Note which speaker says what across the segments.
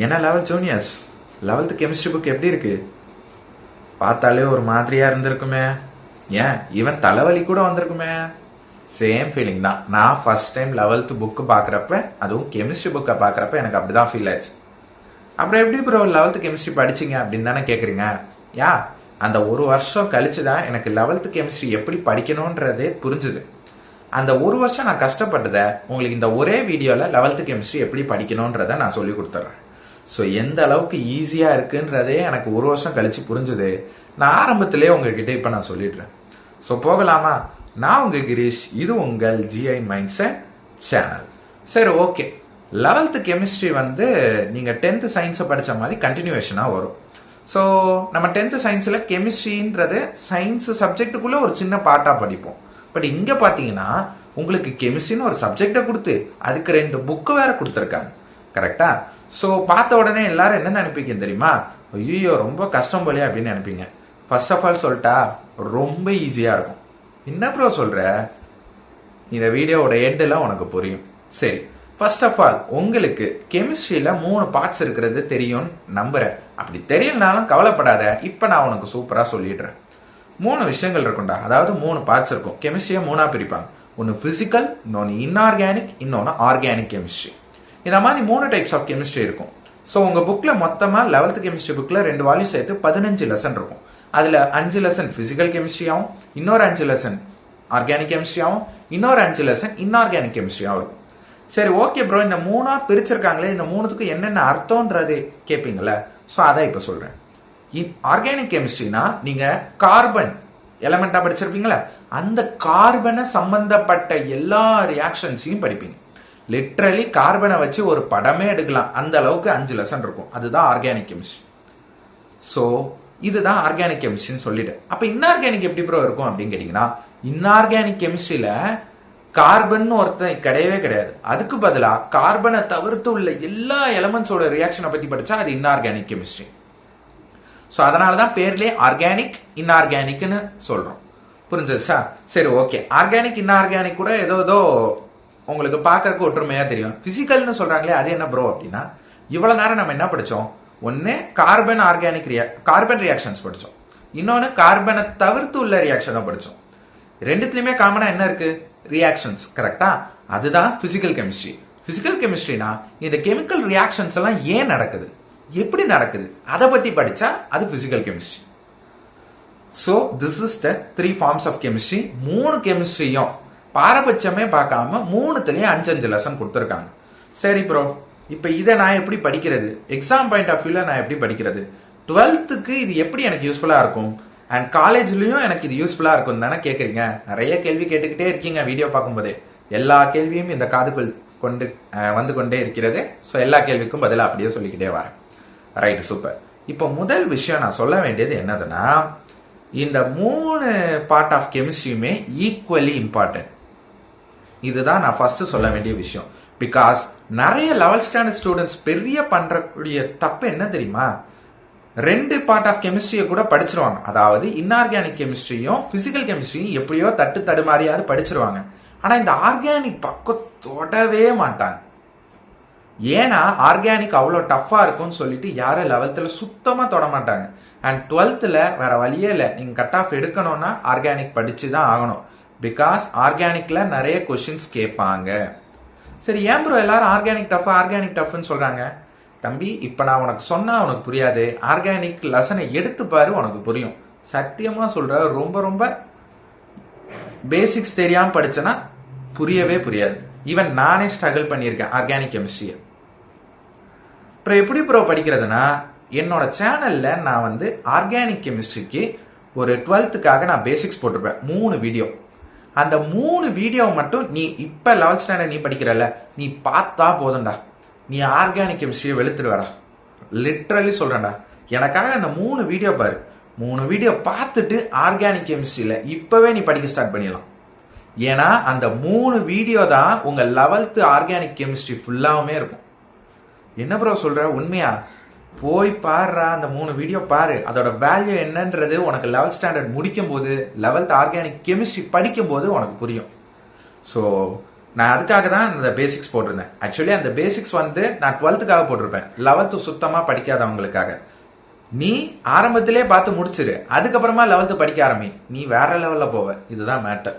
Speaker 1: என்ன level juniors, 11th chemistry book எப்படி இருக்கு? பார்த்தாலே ஒரு மாதிரியா இருந்திருக்குமே, ஏன் ஈவன் தலைவலி கூட வந்திருக்குமே. சேம் ஃபீலிங் தான். நான் ஃபர்ஸ்ட் டைம் 11th புக்கு பார்க்குறப்ப, அதுவும் கெமிஸ்ட்ரி புக்கை பார்க்குறப்ப எனக்கு அப்படிதான் ஃபீல் ஆச்சு. அப்புறம் எப்படி ப்ரோ 11th கெமிஸ்ட்ரி படிச்சிங்க அப்படின்னு தானே கேட்குறீங்க. யா, அந்த ஒரு வருஷம் கழிச்சு தான் எனக்கு 11th கெமிஸ்ட்ரி எப்படி படிக்கணுன்றதே புரிஞ்சுது. அந்த ஒரு வருஷம் நான் கஷ்டப்பட்டதை உங்களுக்கு இந்த ஒரே வீடியோவில் 11th கெமிஸ்ட்ரி எப்படி படிக்கணுன்றதை நான் சொல்லி கொடுத்துட்றேன். ஸோ எந்த அளவுக்கு ஈஸியாக இருக்குன்றதே எனக்கு ஒரு வருஷம் கழிச்சு புரிஞ்சுது. நான் ஆரம்பத்திலே உங்ககிட்ட இப்போ நான் சொல்லிடுறேன். ஸோ போகலாமா? நான் உங்கள் கிரீஷ், இது உங்கள் ஜிஐ மைண்ட் செட் சேனல். சரி, ஓகே. 11th கெமிஸ்ட்ரி வந்து நீங்கள் 10th சயின்ஸை படித்த மாதிரி கண்டினியூவேஷனாக வரும். ஸோ நம்ம 10th சயின்ஸில் கெமிஸ்ட்ரின்றது சயின்ஸ் சப்ஜெக்டுக்குள்ளே ஒரு சின்ன பார்ட்டாக படிப்போம். பட் இங்கே பார்த்தீங்கன்னா உங்களுக்கு கெமிஸ்ட்ரின்னு ஒரு சப்ஜெக்டை கொடுத்து அதுக்கு 2 புக்கு வேற கொடுத்துருக்காங்க. கரெக்டா? ஸோ பார்த்த உடனே எல்லாரும் என்ன நினைப்பீங்க தெரியுமா? ஐயோ ரொம்ப கஷ்டம் போலே அப்படின்னு நினைப்பீங்க. ஃபர்ஸ்ட் ஆஃப் ஆல் சொல்லிட்டா, ரொம்ப ஈஸியாக இருக்கும். என்ன ப்ரோ சொல்கிற? இந்த வீடியோவோட எண்டில் உனக்கு புரியும். சரி, ஃபர்ஸ்ட் ஆஃப் ஆல் உங்களுக்கு கெமிஸ்ட்ரியில் 3 பார்ட்ஸ் இருக்கிறது தெரியும் நம்புறேன். அப்படி தெரியலனாலும் கவலைப்படாத, இப்போ நான் உனக்கு சூப்பராக சொல்லிடுறேன். 3 விஷயங்கள் இருக்கும்டா. அதாவது 3 பார்ட்ஸ் இருக்கும். கெமிஸ்ட்ரியை 3ஆக பிரிப்பாங்க. ஒன்று ஃபிசிக்கல், இன்னொன்று இன்ஆர்கானிக், இன்னொன்று ஆர்கானிக் கெமிஸ்ட்ரி. இந்த மாதிரி 3 டைப்ஸ் ஆஃப் கெமிஸ்ட்ரி இருக்கும். ஸோ உங்கள் புக்கில் மொத்தமாக 11th கெமிஸ்ட்ரி புக்கில் 2 வால்யூம் சேர்த்து 15 லெசன் இருக்கும். அதில் 5 லெசன் ஃபிசிக்கல் கெமிஸ்ட்ரியாகவும், இன்னொரு 5 லெசன் ஆர்கானிக் கெமிஸ்ட்ரியாகவும், இன்னொரு 5 லெசன் இன்ஆர்கானிக் கெமிஸ்ட்ரியாகவும் இருக்கும். சரி, ஓகே ப்ரோ, இந்த 3ஆக பிரிச்சிருக்காங்களே, இந்த 3த்துக்கும் என்னென்ன அர்த்தம்ன்றது கேட்பீங்களே. ஸோ அதான் இப்போ சொல்கிறேன். ஆர்கானிக் கெமிஸ்ட்ரினா நீங்கள் கார்பன் எலமெண்ட்டாக படிச்சிருப்பீங்களா, அந்த கார்பனை சம்பந்தப்பட்ட எல்லா ரியாக்ஷன்ஸையும் படிப்பீங்க. லிட்ரலி கார்பனை வச்சு ஒரு படமே எடுக்கலாம், அந்த அளவுக்கு 5 லெசன் இருக்கும். அதுதான் ஆர்கானிக் கெமிஸ்ட்ரி. ஸோ இதுதான் ஆர்கானிக் கெமிஸ்ட்ரின்னு சொல்லிட்டு, அப்போ இன்ஆர்கானிக் எப்படி ப்ரோ இருக்கும் அப்படின்னு கேட்டிங்கன்னா, இன்ஆர்கானிக் கெமிஸ்ட்ரியில் கார்பன் ஒருத்தன் கிடையவே கிடையாது. அதுக்கு பதிலாக கார்பனை தவிர்த்து உள்ள எல்லா எலமெண்ட்ஸோட ரியாக்ஷனை பற்றி படித்தா அது இன்ஆர்கானிக் கெமிஸ்ட்ரி. ஸோ அதனால தான் பேர்லேயே ஆர்கானிக் இன்ஆர்கானிக்னு சொல்கிறோம். புரிஞ்சிருச்சா? சரி, ஓகே. ஆர்கானிக் இன்ஆர்கானிக் கூட ஏதோ உங்களுக்கு பார்க்கறதுக்கு ஒற்றுமையாக தெரியும். ஃபிசிக்கல்னு சொல்கிறாங்களே, அது என்ன ப்ரோ அப்படின்னா, இவ்வளோ நேரம் நம்ம என்ன படித்தோம்? ஒன்று கார்பன் ஆர்கானிக் கார்பன் ரியாக்ஷன்ஸ் படித்தோம், இன்னொன்று கார்பனை தவிர்த்து உள்ள ரியாக்ஷனை படித்தோம். ரெண்டுத்துலையுமே காமனாக என்ன இருக்குது? ரியாக்ஷன்ஸ். கரெக்டா? அதுதான் ஃபிசிக்கல் கெமிஸ்ட்ரி. ஃபிசிக்கல் கெமிஸ்ட்ரினா இந்த கெமிக்கல் ரியாக்ஷன்ஸ் எல்லாம் ஏன் நடக்குது, எப்படி நடக்குது, அதை பற்றி படித்தா அது physical chemistry. So this is the 3 forms of chemistry. 3 கெமிஸ்ட்ரியும் பாரபட்சமே பார்க்காம 3த்துலேயும் 5 லெசன் கொடுத்துருக்காங்க. சரி ப்ரோ, இப்போ இதை நான் எப்படி படிக்கிறது? எக்ஸாம் பாயிண்ட் ஆஃப் வியூவில் நான் எப்படி படிக்கிறது? 12th இது எப்படி எனக்கு யூஸ்ஃபுல்லாக இருக்கும், அண்ட் காலேஜ்லேயும் எனக்கு இது யூஸ்ஃபுல்லாக இருக்கும் தானே கேட்குறீங்க. நிறைய கேள்வி கேட்டுக்கிட்டே இருக்கீங்க வீடியோ பார்க்கும்போதே. எல்லா கேள்வியும் இந்த காதுக்குள் வந்து கொண்டே இருக்கிறது. ஸோ எல்லா கேள்விக்கும் பதிலாக அப்படியே சொல்லிக்கிட்டே வரேன். Right, super. இப்போ முதல் விஷயம் நான் சொல்ல வேண்டியது என்னதுன்னா, இந்த 3 பார்ட் ஆஃப் கெமிஸ்ட்ரியுமே ஈக்குவலி இம்பார்ட்டன்ட். இதுதான் நான் ஃபர்ஸ்ட் சொல்ல வேண்டிய விஷயம். பிகாஸ் நிறைய 11th ஸ்டாண்டர்ட் ஸ்டூடெண்ட்ஸ் பெரிய பண்றக்கூடிய தப்பு என்ன தெரியுமா? 2 பார்ட் ஆஃப் கெமிஸ்ட்ரியை கூட படிச்சிருவாங்க. அதாவது இன்ஆர்கானிக் கெமிஸ்ட்ரியும் பிசிக்கல் கெமிஸ்ட்ரியும் எப்படியோ தடுமாறியாவது படிச்சிருவாங்க. ஆனா இந்த ஆர்கானிக் பக்கம் தொடவே மாட்டாங்க. ஏன்னா ஆர்கானிக் அவ்வளோ டஃப்பாக இருக்கும்னு சொல்லிட்டு யாரும் 11th சுத்தமாக தொட மாட்டாங்க. அண்ட் 12th வேற வழியே இல்லை, நீங்கள் கட் ஆஃப் எடுக்கணும்னா ஆர்கானிக் படித்து தான் ஆகணும். பிகாஸ் ஆர்கானிக்ல நிறைய கொஷின்ஸ் கேட்பாங்க. சரி, ஏன் ப்ரோ எல்லாரும் ஆர்கானிக் டஃப்னு சொல்றாங்க? தம்பி, இப்போ நான் உனக்கு சொன்னா உனக்கு புரியாது. ஆர்கானிக் லெசனை எடுத்து பாரு, உனக்கு புரியும். சத்தியமா சொல்ற, ரொம்ப ரொம்ப பேசிக்ஸ் தெரியாம படிச்சனா புரியவே புரியாது. ஈவன் நானே ஸ்ட்ரகிள் பண்ணியிருக்கேன் ஆர்கானிக் கெமிஸ்ட்ரியை. அப்புறம் எப்படி ப்ரோ படிக்கிறதுனா, என்னோட சேனல்ல நான் வந்து ஆர்கானிக் கெமிஸ்ட்ரிக்கு ஒரு 12th நான் பேசிக்ஸ் போட்டிருப்பேன், 3 வீடியோ. அந்த 3 வீடியோ மட்டும் நீ இப்போ 11th ஸ்டாண்டர்ட் நீ படிக்கிறல்ல, நீ பார்த்தா போதும்டா, நீ ஆர்கானிக் கெமிஸ்ட்ரியை வெளுத்துடுவாடா. லிட்ரலி சொல்றேன்டா. எனக்காக அந்த 3 வீடியோ பாரு. 3 வீடியோ பார்த்துட்டு ஆர்கானிக் கெமிஸ்ட்ரியில் இப்பவே நீ படிக்க ஸ்டார்ட் பண்ணிடலாம். ஏன்னா அந்த 3 வீடியோ தான் உங்க 11th ஆர்கானிக் கெமிஸ்ட்ரி ஃபுல்லாவுமே இருக்கும். என்ன ப்ரோ சொல்ற, உண்மையா? போய் பாருறா, அந்த 3 வீடியோ பாரு. அதோட வேல்யூ என்னன்றது உனக்கு 11th ஸ்டாண்டர்ட் முடிக்கும் போது, 11th ஆர்கானிக் கெமிஸ்ட்ரி படிக்கும் போது உனக்கு புரியும். ஸோ நான் அதுக்காக தான் அந்த பேசிக்ஸ் போட்டிருந்தேன். ஆக்சுவலி அந்த பேசிக்ஸ் வந்து நான் 12th போட்டிருப்பேன், 11th சுத்தமா படிக்காதவங்களுக்காக. நீ ஆரம்பத்திலே பார்த்து முடிச்சிரு, அதுக்கப்புறமா 11th படிக்க ஆரம்பி, நீ வேற லெவல்ல போவ. இதுதான் மேட்டர்.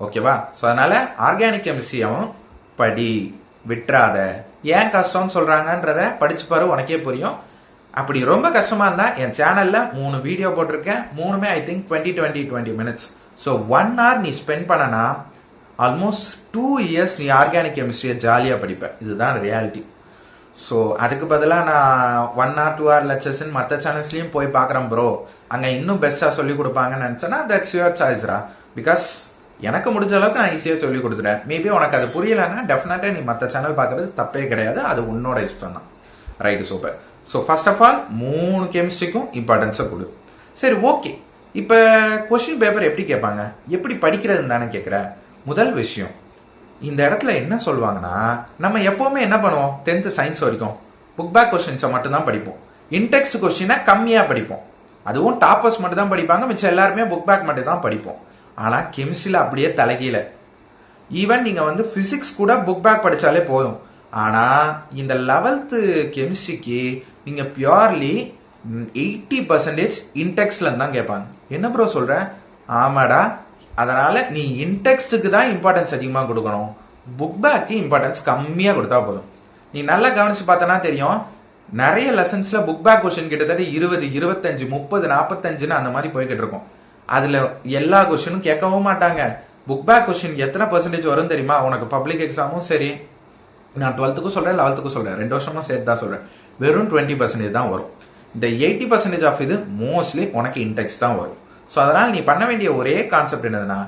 Speaker 1: ஓகேவா? ஸோ அதனால ஆர்கானிக் கெமிஸ்ட்ரியும் படி, விட்டுறாத. ஏன் கஷ்டம்னு சொல்றாங்கன்றத படிச்சு பாரு, உனக்கே புரியும். அப்படி ரொம்ப கஷ்டமா இருந்தா என் சேனல்ல 3 வீடியோ போட்டிருக்கேன், 3மே I think 20 minutes. So 1 hour நீ ஸ்பெண்ட் பண்ணனா ஆல்மோஸ்ட் 2 years நீ ஆர்கானிக் கெமிஸ்ட்ரியை ஜாலியா படிப்ப. இதுதான் ரியாலிட்டி. ஸோ அதுக்கு பதிலாக நான் 1 hour 2 hour லெக்சர்ஸ் மற்ற சேனல்ஸ்லையும் போய் பார்க்குறேன் ப்ரோ, அங்கே இன்னும் பெஸ்ட்டாக சொல்லி கொடுப்பாங்கன்னு நினச்சேன்னா தட்ஸ் யுவர் சாய்ஸ்ரா. பிகாஸ் எனக்கு முடிஞ்ச அளவுக்கு நான் ஈஸியாக சொல்லி கொடுத்துட்டேன். மேபி உனக்கு அது புரியலைன்னா டெஃபினட்டாக நீ மற்ற சேனல் பார்க்குறது தப்பே கிடையாது, அது உன்னோட இஷ்டம் தான். Right, super. So first of all 3 கெமிஸ்ட்ரிக்கும் இம்பார்ட்டன்ஸை கொடு. சரி, ஓகே. இப்போ கொஸ்டின் பேப்பர் எப்படி கேட்பாங்க, எப்படி படிக்கிறதுன்னு தானே கேட்குற. முதல் விஷயம், இந்த இடத்துல என்ன சொல்லுவாங்கன்னா, நம்ம எப்பவுமே என்ன பண்ணுவோம், 10th சயின்ஸ் வரைக்கும் புக் பேக் கொஸ்டின்ஸை மட்டும்தான் படிப்போம். இன்டெக்ஸ்ட் கொஸ்டினை கம்மியாக படிப்போம். அதுவும் டாப்பர்ஸ் மட்டும் தான் படிப்பாங்க, மிச்சம் எல்லாருமே புக் பேக் மட்டும் தான் படிப்போம். ஆனால் கெமிஸ்ட்ரியில் அப்படியே தலைகீழ. ஈவன் நீங்கள் வந்து ஃபிசிக்ஸ் கூட புக் பேக் படித்தாலே போதும். ஆனால் இந்த 11th கெமிஸ்ட்ரிக்கு நீங்கள் பியூர்லி 80% இன்டெக்ஸ்ட்ல தான் கேட்பாங்க. என்ன ப்ரோ சொல்ற? ஆமாடா. அதனால நீ இன்டெக்ஸ்டுக்கு தான் இம்பார்ட்டன்ஸ் அதிகமாக கொடுக்கணும், புக் பேக்கு இம்பார்ட்டன்ஸ் கம்மியாக கொடுத்தா போதும். நீ நல்லா கவனிச்சு பார்த்தனா தெரியும், நிறைய லெசன்ஸ்ல புக் பேக் கொஸ்டின் கிட்டத்தட்ட 20, 25, 30, 45 அந்த மாதிரி போய்கிட்டு இருக்கும். அதுல எல்லா கொஸ்டினும் கேட்கவும் மாட்டாங்க. புக் பேக் கொஸ்டின் எத்தனை பெர்சன்டேஜ் வரும் தெரியுமா? உனக்கு பப்ளிக் எக்ஸாமும் சரி, நான் 12th சொல்றேன் 11th சொல்றேன், 2 வருஷமா சேர்த்து தான் சொல்றேன், வெறும் 20% தான் வரும். இந்த 80% ஆஃப் இது மோஸ்ட்லி உனக்கு இன்டெக்ஸ் தான் வரும். ஸோ அதனால் நீ பண்ண வேண்டிய ஒரே கான்செப்ட் என்னதுன்னா,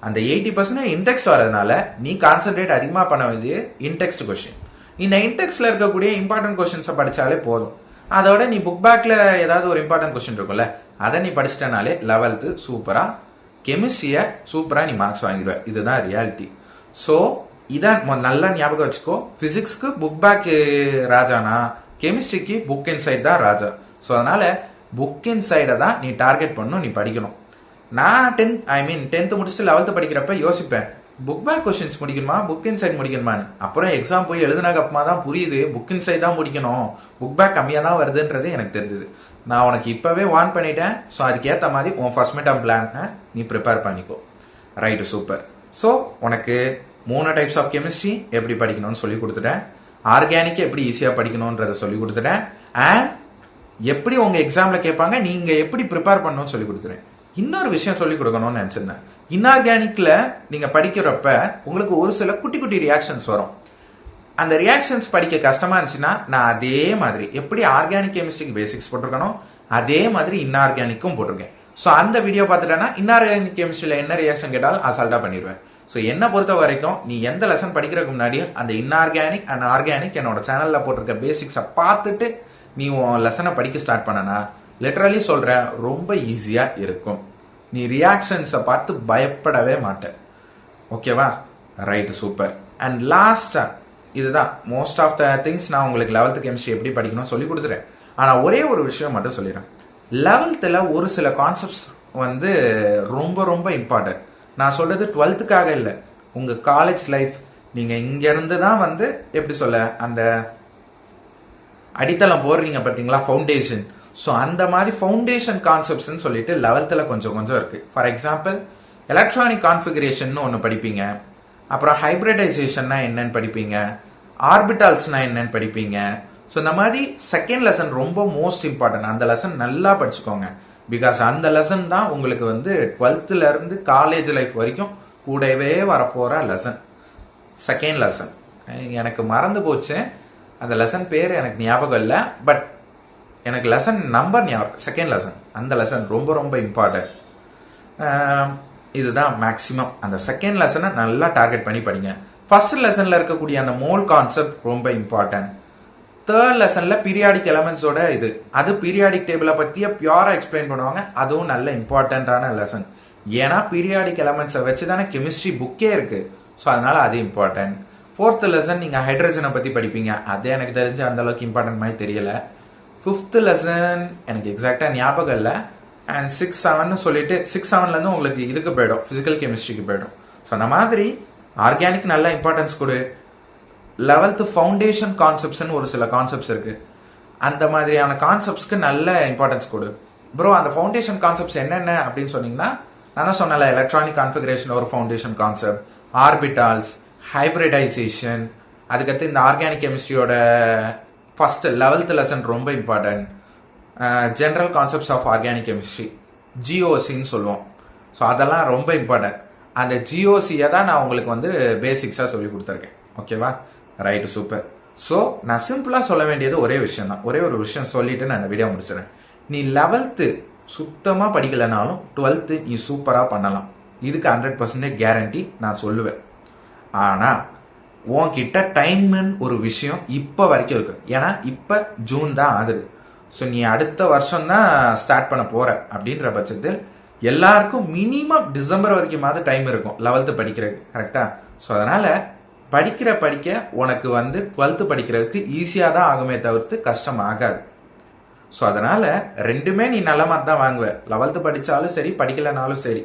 Speaker 1: அந்த 80% இன்டெக்ஸ் வரதுனால நீ கான்சென்ட்ரேட் அதிகமாக பண்ண வேண்டிய இன்டெக்ஸ்ட் கொஸ்டின். இந்த இன்டெக்ஸ்ல இருக்கக்கூடிய இம்பார்ட்டன்ட் கொஸ்டின்ஸை படித்தாலே போதும். அதோட நீ புக் பேக்ல ஏதாவது ஒரு இம்பார்ட்டன்ட் கொஸ்டின் இருக்கும்ல, அதை நீ படிச்சிட்டனாலே 11th சூப்பராக, கெமிஸ்ட்ரியை சூப்பராக நீ மார்க்ஸ் வாங்கிடுவ. இதுதான் ரியாலிட்டி. ஸோ இதான் நல்லா ஞாபகம் வச்சுக்கோ. பிசிக்ஸ்க்கு புக் பேக் ராஜானா, கெமிஸ்ட்ரிக்கு புக் இன்சைட் தான் ராஜா. ஸோ அதனால புக் இன்சைடை தான் நீ டார்கெட் பண்ணணும், நீ படிக்கணும். நான் 10th முடிச்சுட்டு 11th படிக்கிறப்ப யோசிப்பேன், புக் பேக் கொஸ்டின்ஸ் முடிக்கணுமா புக் இன்சைட் முடிக்கணுமான்னு. அப்புறம் எக்ஸாம் போய் எழுதுனாக்கு அப்புறமா தான் புரியுது, புக் இன்சைட் தான் முடிக்கணும், புக் பேக் கம்மியாக தான் வருதுன்றது எனக்கு தெரிஞ்சுது. நான் உனக்கு இப்போவே வார்ன் பண்ணிட்டேன். ஸோ அதுக்கேற்ற மாதிரி உன் ஃபர்ஸ்ட் மிட் டேர்ம் பிளானை நீ ப்ரிப்பேர் பண்ணிக்கோ. Right, super. ஸோ உனக்கு 3 டைப்ஸ் ஆஃப் கெமிஸ்ட்ரி எப்படி படிக்கணும்னு சொல்லி கொடுத்துட்டேன், ஆர்கானிக் எப்படி ஈஸியாக படிக்கணுன்றதை சொல்லி கொடுத்துட்டேன், அண்ட் எப்படி உங்க எக்ஸாம்ல கேட்பாங்க நீங்க எப்படி ப்ரிப்பேர் பண்ணணும்னு சொல்லி கொடுத்துறேன். இன்னொரு விஷயம் சொல்லி கொடுக்கணும்னு நினைச்சிருந்தேன். இன்ஆர்கானிக்ல நீங்க படிக்கிறப்ப உங்களுக்கு ஒரு சில குட்டி குட்டி ரியாக்ஷன்ஸ் வரும். அந்த ரியாக்ஷன்ஸ் படிக்க கஷ்டமா இருந்துச்சுன்னா நான் அதே மாதிரி எப்படி ஆர்கானிக் கெமிஸ்ட்ரிக்கு பேசிக்ஸ் போட்டிருக்கணும் அதே மாதிரி இன்ஆர்கானிக்கும் போட்டிருக்கேன். ஸோ அந்த வீடியோ பார்த்துட்டேன்னா இன்ஆர்கானிக் கெமிஸ்ட்ரியில் என்ன ரியாக்ஷன் கேட்டாலும் அசால்ட்டா பண்ணிடுவேன். ஸோ என்னை பொறுத்த வரைக்கும் நீ எந்த லெசன் படிக்கிறதுக்கு முன்னாடி அந்த இன்ஆர்கானிக் அண்ட் ஆர்கானிக் என்னோட சேனல்ல போட்டிருக்க பேசிக்ஸை பார்த்துட்டு நீ உன் லெசனை படிக்க ஸ்டார்ட் பண்ணனா லிட்டரலி சொல்றேன் ரொம்ப ஈஸியா இருக்கும். நீ ரியாக்ஷன்ஸை பார்த்து பயப்படவே மாட்டேன். ஓகேவா? Right, super. அண்ட் லாஸ்டா இதுதான் மோஸ்ட் ஆஃப் த திங்ஸ் நான் உங்களுக்கு 11th கெமிஸ்ட்ரி எப்படி படிக்கணும் சொல்லி கொடுத்துறேன். ஆனால் ஒரே ஒரு விஷயம் மட்டும் சொல்லிடுறேன். 11th ஒரு சில கான்செப்ட்ஸ் வந்து ரொம்ப ரொம்ப இம்பார்ட்டன்ட். நான் சொல்றது 12th இல்லை, உங்க காலேஜ் லைஃப் நீங்க இங்க இருந்து தான் வந்து எப்படி சொல்ல அந்த அடித்தளம் போடுறீங்க பார்த்தீங்களா, ஃபவுண்டேஷன். ஸோ அந்த மாதிரி ஃபவுண்டேஷன் கான்செப்ட்ஸ்ன்னு சொல்லிட்டு 11th கொஞ்சம் கொஞ்சம் இருக்கு. ஃபார் எக்ஸாம்பிள் எலக்ட்ரானிக் கான்ஃபிகரேஷன் ஒன்று படிப்பீங்க, அப்புறம் ஹைப்ரிடைசேஷன்னா என்னன்னு படிப்பீங்க, ஆர்பிட்டால்ஸ்னா என்னன்னு படிப்பீங்க. ஸோ இந்த மாதிரி செகண்ட் லெசன் ரொம்ப மோஸ்ட் இம்பார்ட்டன்ட். அந்த லெசன் நல்லா படிச்சுக்கோங்க. பிகாஸ் அந்த லெசன் தான் உங்களுக்கு வந்து 12th இருந்து காலேஜ் லைஃப் வரைக்கும் கூடவே வரப்போற லெசன். செகண்ட் லெசன் எனக்கு மறந்து போச்சு, அந்த லெசன் பேர் எனக்கு ஞாபகம் இல்லை, பட் எனக்கு லெசன் நம்பர் ஞாபகம். செகண்ட் லெசன், அந்த லெசன் ரொம்ப ரொம்ப இம்பார்ட்டன்ட். இதுதான் மேக்சிமம். அந்த செகண்ட் லெசனை நல்லா டார்கெட் பண்ணி படிங்க. ஃபர்ஸ்ட் லெசன்ல இருக்கக்கூடிய அந்த மோல் கான்செப்ட் ரொம்ப இம்பார்ட்டன்ட். தேர்ட் லெசன்ல பீரியாடிக் எலமெண்ட்ஸோட அது பீரியாடிக் டேபிளை பத்திய பியூரா எக்ஸ்பிளைன் பண்ணுவாங்க. அதுவும் நல்ல இம்பார்ட்டன்டான லெசன். ஏன்னா பீரியாடிக் எலமெண்ட்ஸை வச்சு தானே கெமிஸ்ட்ரி புக்கே இருக்கு. ஸோ அதனால அது இம்பார்ட்டன்ட். 4th லெசன் நீங்க ஹைட்ரஜனை பத்தி படிப்பீங்க, அது எனக்கு தெரிஞ்சு அந்த அளவுக்கு இம்பார்ட்டன்ட் மாதிரி தெரியல. 5th லெசன் எனக்கு எக்ஸாக்டா ஞாபகம் இல்லை. அண்ட் 6, 7 சொல்லிட்டு 6, 7ல இருந்து உங்களுக்கு இதுக்கு போயிடும், பிசிக்கல் கெமிஸ்ட்ரிக்கு போயிடும். ஸோ அந்த மாதிரி ஆர்கானிக் நல்ல இம்பார்ட்டன்ஸ் கொடு. 11th ஃபவுண்டேஷன் கான்செப்ட்ஸ்னு ஒரு சில கான்செப்ட்ஸ் இருக்கு, அந்த மாதிரியான கான்செப்ட்ஸ்க்கு நல்ல இம்பார்ட்டன்ஸ் கொடு. ப்ரோ அந்த ஃபவுண்டேஷன் கான்செப்ட்ஸ் என்னென்ன அப்படின்னு சொன்னீங்கன்னா, நான் தான் சொன்னல, எலக்ட்ரானிக் கான்ஃபிகரேஷன் ஒரு ஃபவுண்டேஷன் கான்செப்ட், ஆர்பிட்டால்ஸ், ஹைப்ரிடைசேஷன், அதுக்கடுத்து இந்த ஆர்கானிக் கெமிஸ்ட்ரியோட ஃபர்ஸ்ட் 11th லெசன் ரொம்ப important, general concepts of organic chemistry, ஜிஓசின்னு சொல்லுவோம். ஸோ அதெல்லாம் ரொம்ப இம்பார்ட்டன்ட். அந்த ஜிஓசியை தான் நான் உங்களுக்கு வந்து பேசிக்ஸாக சொல்லி கொடுத்துருக்கேன். ஓகேவா, ரைட்டு, சூப்பர். ஸோ நான் சிம்பிளாக சொல்ல வேண்டியது ஒரே விஷயம் தான், ஒரே ஒரு விஷயம் சொல்லிட்டு நான் இந்த வீடியோ முடிச்சிடறேன். நீ 11th சுத்தமாக படிக்கலைனாலும் 12th நீ சூப்பராக பண்ணலாம், இதுக்கு 100% கேரண்டி நான் சொல்லுவேன். ஆனால் உன்கிட்ட டைம்னு ஒரு விஷயம் இப்போ வரைக்கும் இருக்கு. ஏன்னா இப்போ ஜூன் தான் ஆகுது. ஸோ நீ அடுத்த வருஷம் தான் ஸ்டார்ட் பண்ண போற அப்படின்ற பட்சத்தில் எல்லாருக்கும் மினிமம் டிசம்பர் வரைக்குமாவது டைம் இருக்கும் 11th படிக்கிறதுக்கு, கரெக்டா? ஸோ அதனால படிக்க உனக்கு வந்து 12th படிக்கிறதுக்கு ஈஸியாக தான் ஆகுமே தவிர்த்து கஷ்டம் ஆகாது. ஸோ அதனால ரெண்டுமே நீ நல்ல மாதிரி தான் வாங்குவ, 11th படித்தாலும் சரி படிக்கலைனாலும் சரி.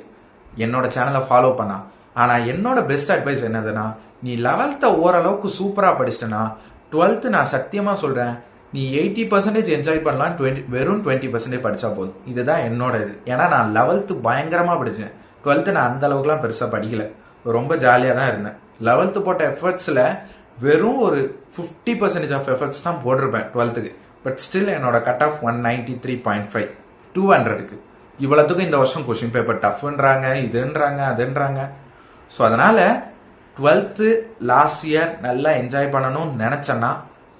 Speaker 1: என்னோட சேனலை ஃபாலோ பண்ணா. ஆனால் என்னோட பெஸ்ட் அட்வைஸ் என்னதுன்னா, நீ 11th ஓரளவுக்கு சூப்பராக படிச்சிட்டனா 12th நான் சத்தியமாக சொல்கிறேன், நீ 80% என்ஜாய் பண்ணலாம், வெறும் 20% படித்தா போதும். இதுதான் என்னோட இது. ஏன்னா நான் 11th பயங்கரமாக படித்தேன், 12th நான் அந்த அளவுக்குலாம் பெருசாக படிக்கல, ரொம்ப ஜாலியாக தான் இருந்தேன். 11th போட்ட எஃபர்ட்ஸில் வெறும் ஒரு 50% ஆஃப் எஃபர்ட்ஸ் தான் போட்டிருப்பேன் 12th. பட் ஸ்டில் என்னோட கட் ஆஃப் 193.5 200க்கு. இவ்வளோத்துக்கும் இந்த வருஷம் கொஸ்டின் பேப்பர் டஃப்ன்றாங்க, இதுன்றாங்க அதுன்றாங்க. ஸோ அதனால 12th லாஸ்ட் இயர் நல்லா என்ஜாய் பண்ணணும்னு நினைச்சேன்னா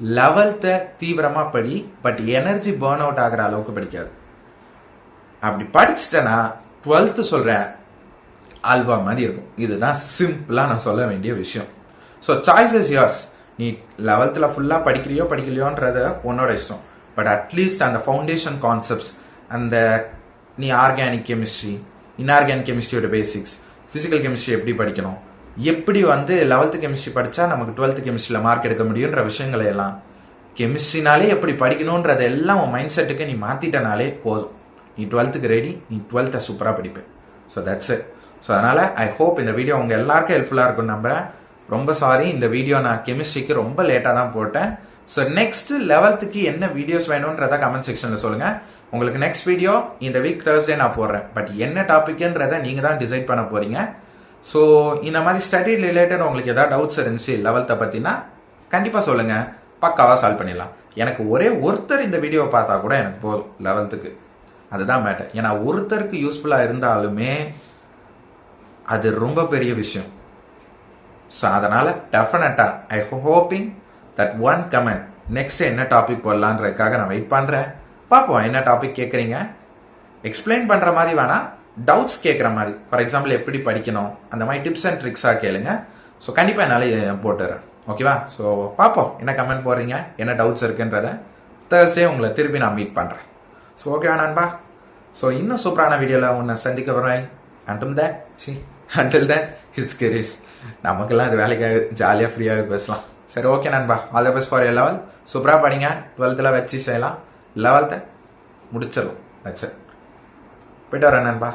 Speaker 1: 11th தீவிரமாக படி. பட் எனர்ஜி பேர்ன் அவுட் ஆகிற அளவுக்கு படிக்காது. அப்படி படிச்சுட்டேன்னா 12th சொல்றேன் ஆல்பா மாதிரி இருக்கும். இதுதான் சிம்பிளாக நான் சொல்ல வேண்டிய விஷயம். So choice is yours. நீ 11th ஃபுல்லாக படிக்கிறியோ படிக்கலையோன்றத உன்னோட இஷ்டம். பட் அட்லீஸ்ட் அந்த ஃபவுண்டேஷன் கான்செப்ட்ஸ், அந்த நீ ஆர்கானிக் கெமிஸ்ட்ரி, இன்ஆர்கானிக் கெமிஸ்ட்ரியோட பேசிக்ஸ், ஃபிசிக்கல் கெமிஸ்ட்ரி எப்படி படிக்கணும், எப்படி வந்து 11th கெமிஸ்ட்ரி படித்தா நமக்கு 12th கெமிஸ்ட்ரியில் மார்க் எடுக்க முடியுன்ற விஷயங்களை எல்லாம், கெமிஸ்ட்ரினாலே எப்படி படிக்கணுன்றத எல்லாம் உன் மைண்ட் செட்டுக்கு நீ மாற்றிட்டனாலே போதும். நீ 12th ரெடி, நீ 12th சூப்பராக படிப்பேன். So that's it. ஸோ அதனால் ஐ ஹோப் இந்த வீடியோ உங்கள் எல்லாருக்கும் ஹெல்ப்ஃபுல்லாக இருக்கும்னு நம்புகிறேன். ரொம்ப சாரி, இந்த வீடியோ நான் கெமிஸ்ட்ரிக்கு ரொம்ப லேட்டாக தான் போட்டேன். ஸோ நெக்ஸ்ட் 11th என்ன வீடியோஸ் வேணுன்றதை கமெண்ட் செக்ஷனில் சொல்லுங்கள். உங்களுக்கு நெக்ஸ்ட் வீடியோ இந்த வீக் Thursday நான் போடுறேன். பட் என்ன டாபிக்ன்றதை நீங்கள் தான் டிசைட் பண்ண போகிறீங்க. ஸோ இந்த மாதிரி ஸ்டடி ரிலேட்டட் உங்களுக்கு ஏதாவது டவுட்ஸ் இருந்துச்சு 11th பற்றினா கண்டிப்பாக சொல்லுங்கள், பக்காவாக சால்வ் பண்ணிடலாம். எனக்கு ஒரே ஒருத்தர் இந்த வீடியோவை பார்த்தா கூட எனக்கு போதும் 11th. அதுதான் மேட்டர். ஏன்னா ஒருத்தருக்கு யூஸ்ஃபுல்லாக இருந்தாலுமே அது ரொம்ப பெரிய விஷயம். ஸோ அதனால் டெஃபினட்டாக I hoping that one comment next என்ன டாபிக் போடலான்றதுக்காக நான் வெயிட் பண்ணுறேன். பார்ப்போம் என்ன டாபிக் கேட்குறீங்க. எக்ஸ்பிளைன் பண்ணுற மாதிரி வேணா, டவுட்ஸ் கேட்குற மாதிரி, ஃபார் எக்ஸாம்பிள் எப்படி படிக்கணும் அந்த மாதிரி டிப்ஸ் அண்ட் ட்ரிக்ஸாக கேளுங்க. ஸோ கண்டிப்பாக என்னால் போட்டுறேன். ஓகேவா? ஸோ பார்ப்போம் என்ன கமெண்ட் போடுறீங்க, என்ன டவுட்ஸ் இருக்குன்றத Thursday உங்களை திருப்பி நான் மீட் பண்ணுறேன். ஸோ ஓகேவா நண்பா? ஸோ இன்னும் சூப்பரான வீடியோவில் உன்னை சந்திக்க வரேன். அண்டில் தென் இட்ஸ் கிரீஸ். நமக்கெல்லாம் அது வேலைக்காக ஜாலியாக ஃப்ரீயாக பேசலாம். சரி, ஓகே நண்பா, all the best for your level. சூப்பராக படிங்க, 12th வச்சு செய்யலாம், 11th முடிச்சிடலாம். வச்சு போயிட்டு வரேன் நண்பா.